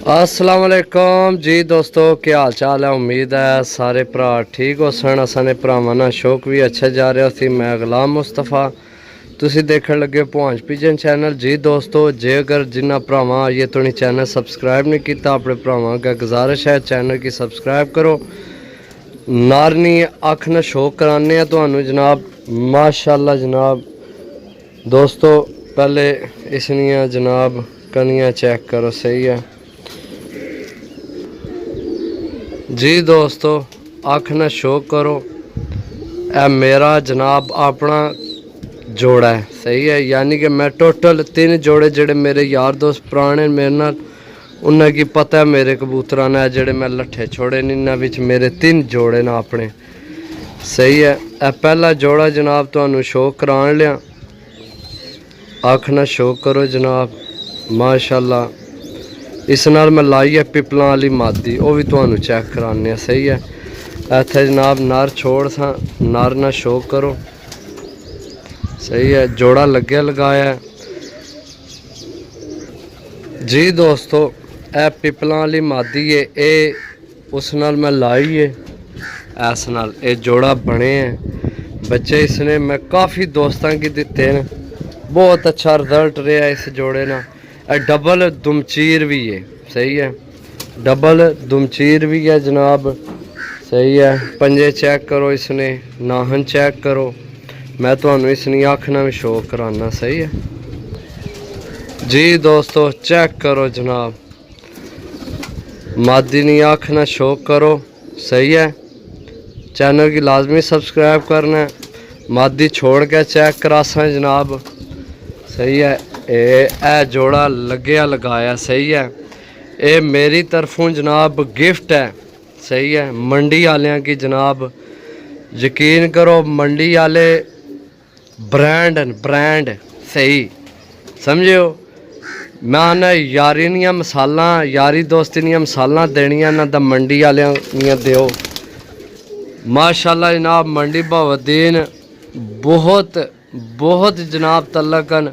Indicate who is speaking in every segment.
Speaker 1: अस्सलाम वालेकुम जी दोस्तों, क्या हाल चाल है। उम्मीद है सारे भरा ठीक हो सन। असाने भरावां नाल शौक भी अच्छा जा रहा सी। मैं गुलाम मुस्तफ़ा, तुसी देखण लगे भुआंच पिजन चैनल। जी दोस्तों, जे अगर जिन्ना भरावां ये तुनी चैनल सबसक्राइब नहीं किया, अपने भरावां अगे गुजारिश है चैनल की सबसक्राइब करो। नारनी अख न शौक कराने तुहानू जनाब। माशाअल्लाह जनाब। दोस्तों पहले इसनिया जनाब कनियाँ चेक करो, सही है जी दोस्तों। अख न शो करो, ए मेरा जनाब अपना जोड़ा है, सही है। यानी कि मैं टोटल 3 जोड़े जेडे मेरे यार दोस्त पुराने मेरे नाल उन्हें की पता है मेरे कबूतरा ने जेडे मैं लट्ठे छोड़े इन्होंने विच मेरे 3 जोड़े ना अपने, सही है। ए पहला जोड़ा जनाब तुहानू शो करान लिया। अख न शो करो जनाब, माशाअल्लाह। इस नाल मैं लाई है पिपलों वाली मादी, वो भी तुहानू चेक कराने, सही है। इत्थे जनाब नर छोड़ सा, नर ना शो करो, सही है। जोड़ा लगे लगाया है जी दोस्तों। ए पिपलों वाली मादी है, ये उस नाल मैं लाई है। इस नाल ये जोड़ा बने हैं बच्चे। इसने मैं काफ़ी दोस्तों की दिते हैं, बहुत अच्छा रिजल्ट रहा इस जोड़े ना। डबल दुमचीर भी है, सही है। डबल दुमचीर भी है जनाब, सही है। पंजे चेक करो, इसने नाहन चेक करो। मैं तुहानू इसनी अख ना भी शो कराना, सही है जी दोस्तों। चेक करो जनाब, मादी नी अख ना शो करो, सही है। चैनल की लाजमी सब्सक्राइब करना है। मादी छोड़ के चेक करासा जनाब, सही है। ए जोड़ा लग्या लगाया, सही है। ये मेरी तरफों जनाब गिफ्ट है, सही है। मंडी वालियां की जनाब यकीन करो, मंडी वाले ब्रांड सही समझो। मैं आना यारी दियां मसाला, यारी दोस्ती दियां मसाला देनियां ना, तो मंडी वालियां दिओ। माशाअल्लाह जनाब, मंडी बहाउद्दीन बहुत जनाब तलकन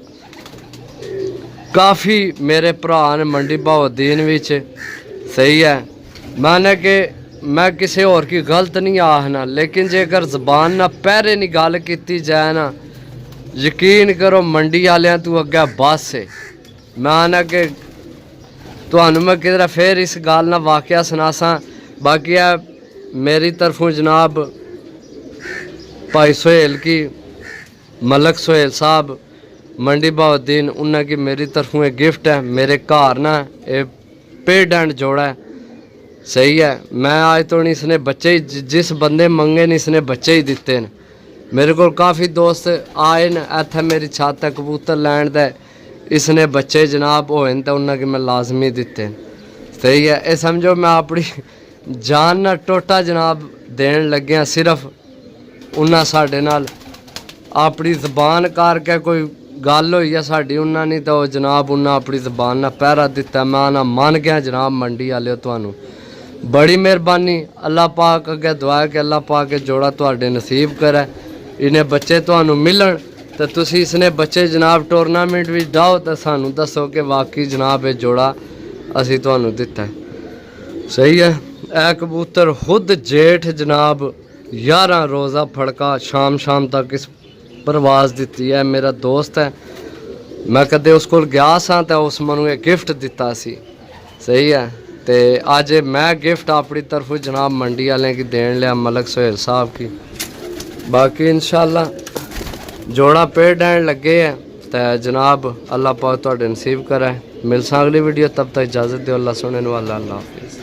Speaker 1: काफ़ी मेरे भरा ने मंडी बहाउद्दीन विच, सही है। मैंने कि मैं किसी और की गलत नहीं आखना, लेकिन जेकर जबान ना पैरे नहीं गल की जाए ना, यकीन करो मंडी वालियां तू अगे बस है। मैं आना कि तुहानू मैं किधर फिर इस गल ना वाकया सुनासा। बाकी है मेरी तरफों जनाब भाई सुहेल की, मलक सुहेल साहब मंडी बहाउद्दीन, उन्हें की मेरी तरफों एक गिफ्ट है। मेरे घर ना ये पेड एंड जोड़ा है, सही है। मैं आज तो नहीं इसने बच्चे ही जिस बंदे मंगे नहीं इसने बच्चे ही दिते हैं। मेरे को काफ़ी दोस्त आए न इत्थे मेरी छत है कबूतर लैंड दे, इसने बच्चे जनाब होए तो उन्हें मैं लाजमी दिते हैं, सही है। ये समझो मैं अपनी जान ना टोटा जनाब देन लग्या, सिर्फ उन्हें साढ़े नाल अपनी जबान करके कोई गल हुई है साड़ी, उन्हें नहीं तो जनाब उन्हें अपनी जबान ना पहरा दिता। मैं ना मन गया जनाब मंडी वाले तुहानू बड़ी मेहरबानी। अल्लाह पाक अगे दुआ कि अल्लाह पाक जोड़ा तुहाडे नसीब करे, इन्हें बच्चे तुहानू मिलन तो तुसी इसने बच्चे जनाब टूरनामेंट भी डाओ तो सानू दसो कि वाकई जनाब ये जोड़ा असी तुहानू दिता है, सही है। ए कबूतर खुद जेठ जनाब 11 रोज़ा फड़का शाम तक इस परवाज दी है। मेरा दोस्त है, मैं कदे उस कोल गया सा तो उस मनु एक गिफ्ट दिता सी, सही है। तो अज मैं गिफ्ट अपनी तरफों जनाब मंडी वाले की देन लिया, मलक सुहेल साहब की। बाकी इंशाल्लाह जोड़ा पेड़ डैन लगे है तो जनाब अल्लाह पाक तुहाडे नसीब करे। मिलसा अगली वीडियो, तब तक इजाज़त दो। अल्लाह सुनने वाला, अल्लाह हाफिज़।